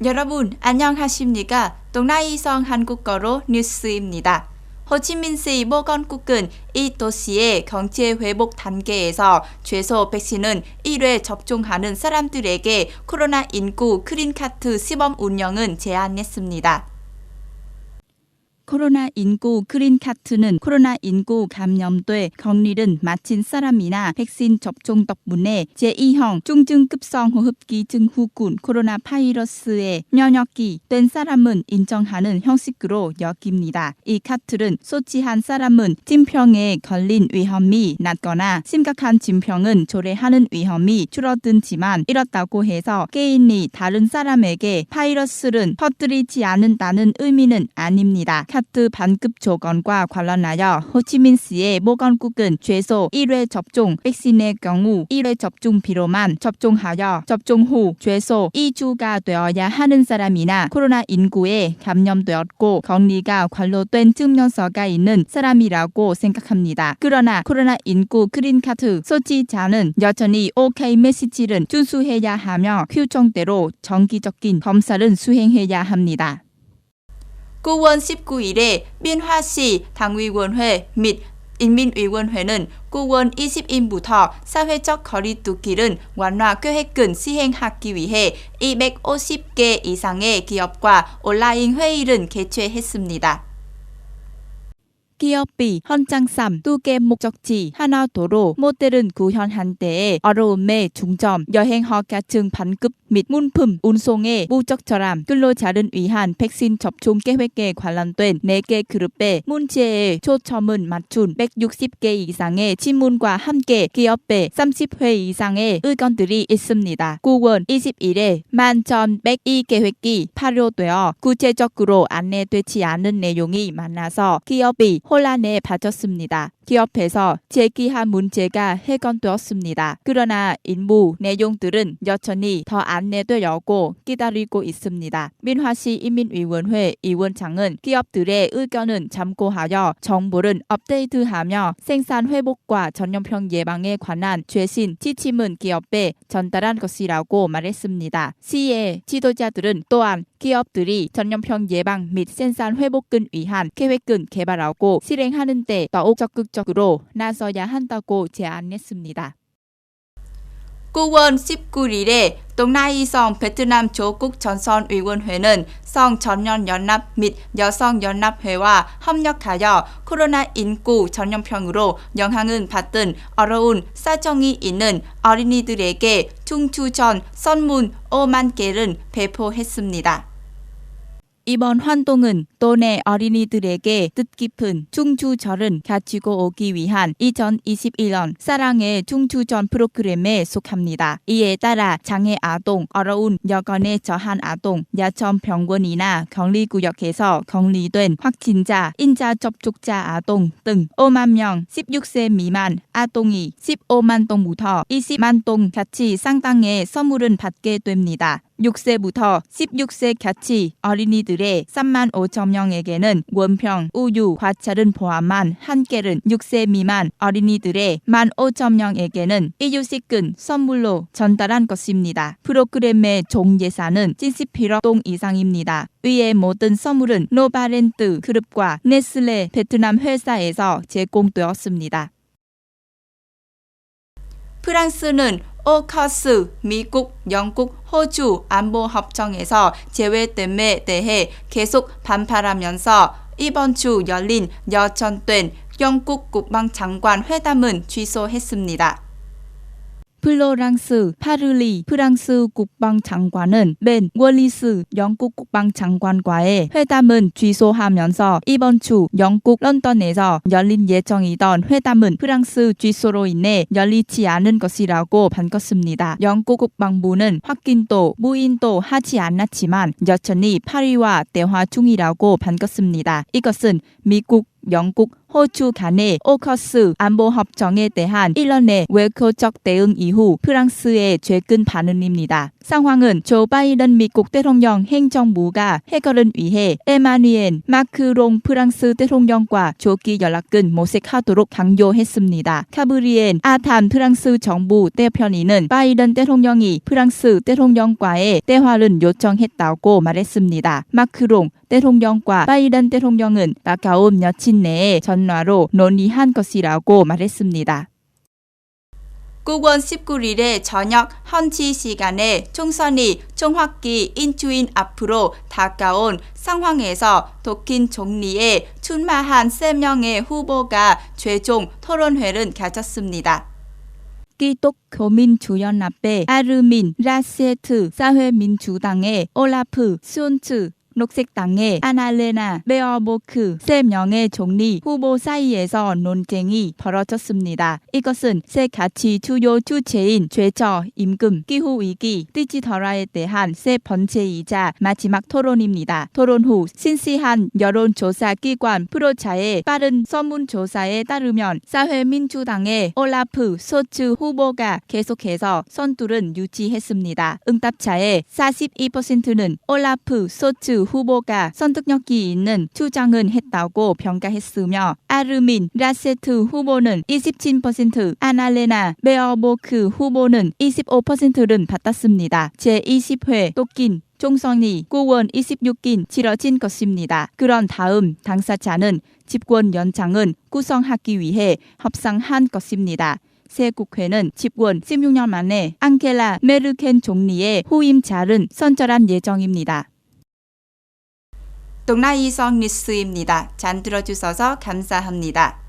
여러분 안녕하십니까? 동나이성 한국어로 뉴스입니다. 호치민시 보건국은 이 도시의 경제 회복 단계에서 최소 백신은 1회 접종하는 사람들에게 코로나19 그린카드 시범 운영은 제안했습니다. 코로나19 그린카드는 코로나19 감염돼 격리를 마친 사람이나 백신 접종 덕분에 제2형 중증급성 호흡기 증후군 코로나 바이러스에 면역이 된 사람은 인정하는 형식으로 여깁니다. 이 카드는 소지한 사람은 진병에 걸린 위험이 낮거나 심각한 진병은 초래하는 위험이 줄어들지만 이렇다고 해서 개인이 다른 사람에게 바이러스를 퍼뜨리지 않는다는 의미는 아닙니다. 카드 반급 조건과 관련하여 호치민시의 보건국은 최소 1회 접종 백신의 경우 1회 접종비로만 접종하여 접종 후 최소 2주가 되어야 하는 사람이나 코로나19에 감염되었고 격리가 완료된 증명서가 있는 사람이라고 생각합니다. 그러나 코로나19 그린카드 소지자는 여전히 OK 메시지를 준수해야 하며 규정대로 정기적인 검사를 수행해야 합니다. 9월 19일에 민화시 당위원회 및 인민위원회는 9월 20일부터 사회적 거리두기를 완화 계획을 시행하기 위해 250개 이상의 기업과 온라인 회의를 개최했습니다. 기업이 헌장삼 2개 목적지 하나 도로 모델은 구현한 데에 어려움의 중점 여행 허가증 반급 및 문품 운송의 무적 저감 근로자를 위한 백신 접종 계획에 관련된 4개 그룹의 문제에 초점을 맞춘 160개 이상의 질문과 함께 기업의 30회 이상의 의견들이 있습니다. 9월 20일에 1102 계획이 발효되어 구체적으로 안내되지 않은 내용이 많아서 기업이 혼란에 빠졌습니다. 기업에서 제기한 문제가 해결되었습니다. 그러나 일부 내용들은 여전히 더 안내되려고 기다리고 있습니다. 민화시 인민위원회 위원장은 기업들의 의견은 참고하여 정보를 업데이트하며 생산 회복과 전염병 예방에 관한 최신 지침은 기업에 전달한 것이라고 말했습니다. 시의 지도자들은 또한 기업들이 전염병 예방 및 생산 회복을 위한 계획을 개발하고 실행하는 데 더욱 적극적으로 나서야 한다고 제안했습니다. 9월 19일에 동나이성 베트남 조국전선위원회는 성전년연합 및 여성연합회와 협력하여 코로나19 전염병으로 영향을 받은 어려운 사정이 있는 어린이들에게 중추전 선물 5만 개를 배포했습니다. 이번 활동은 도내 어린이들에게 뜻깊은 중추전을 가지고 오기 위한 2021년 사랑의 중추전 프로그램에 속합니다. 이에 따라 장애 아동, 어려운 여건에 처한 아동, 야천병원이나 격리구역에서 격리된 확진자, 인자 접촉자 아동 등 5만 명, 16세 미만 아동이 15만 동부터 20만 동까지 상당의 선물은 받게 됩니다. 6세부터 16세까지 어린이들의 3만 5천 명에게는 원평, 우유, 과차를 포함한 한 개를 6세 미만 어린이들의 1만 5천 명에게는 이유식은 선물로 전달한 것입니다. 프로그램의 총 예산은 70억 동 이상입니다. 위의 모든 선물은 노바랜드 그룹과 네슬레 베트남 회사에서 제공되었습니다. 프랑스는 오커스, 미국, 영국, 호주 안보협정에서 제외됨에 대해 계속 반발하면서 이번 주 열린 여천된 영국 국방장관 회담은 취소했습니다. 플로랑스 파르리 프랑스 국방장관은 벤 월리스 영국 국방장관과의 회담은 취소하면서 이번 주 영국 런던에서 열린 예정이던 회담은 프랑스 취소로 인해 열리지 않은 것이라고 밝혔습니다. 영국 국방부는 확인도 무인도 하지 않았지만 여전히 파리와 대화 중이라고 밝혔습니다. 이것은 미국, 영국, 호주 간의 오커스 안보협정에 대한 일련의 외교적 대응 이후 프랑스의 최근 반응입니다. 상황은 조 바이든 미국 대통령 행정부가 해결을 위해 에마뉘엘 마크롱 프랑스 대통령과 조기 연락을 모색하도록 강요했습니다. 가브리엘 아탐 프랑스 정부 대변인은 바이든 대통령이 프랑스 대통령과의 대화를 요청했다고 말했습니다. 마크롱 대통령과 바이든 대통령은 가까운 며칠 내에 전화로 논의한 것이라고 말했습니다. 국원 19일에 저녁 현지 시간에 총선이 정확히 일주일 앞으로 다가온 상황에서 도킨 총리에 출마한 3명의 후보가 최종 토론회를 가졌습니다. 기독교민주연합의 아르민 라셰트, 사회민주당의 올라프 슌츠, 녹색당의 아날레나 베어보크 3명의 총리 후보 사이에서 논쟁이 벌어졌습니다. 이것은 세 가지 주요 주제인 최저 임금, 기후위기, 디지털화에 대한 세 번째이자 마지막 토론입니다. 토론 후 신시한 여론조사 기관 프로차의 빠른 설문조사에 따르면 사회민주당의 올라프 슌츠 후보가 계속해서 선두를 유지했습니다. 응답자의 42%는 올라프 슌츠 후보가 선택력이 있는 주장은 했다고 평가했으며 아르민 라셰트 후보는 27%, 아날레나 베어보크 후보는 25%를 받았습니다. 제20회 도킨 총선이 9월 26일 치러진 것입니다. 그런 다음 당사자는 집권 연장은 구성하기 위해 협상한 것입니다. 새 국회는 집권 16년 만에 앙겔라 메르켈 총리의 후임자를 선출할 예정입니다. 동나이성 뉴스입니다. 잘 들어주셔서 감사합니다.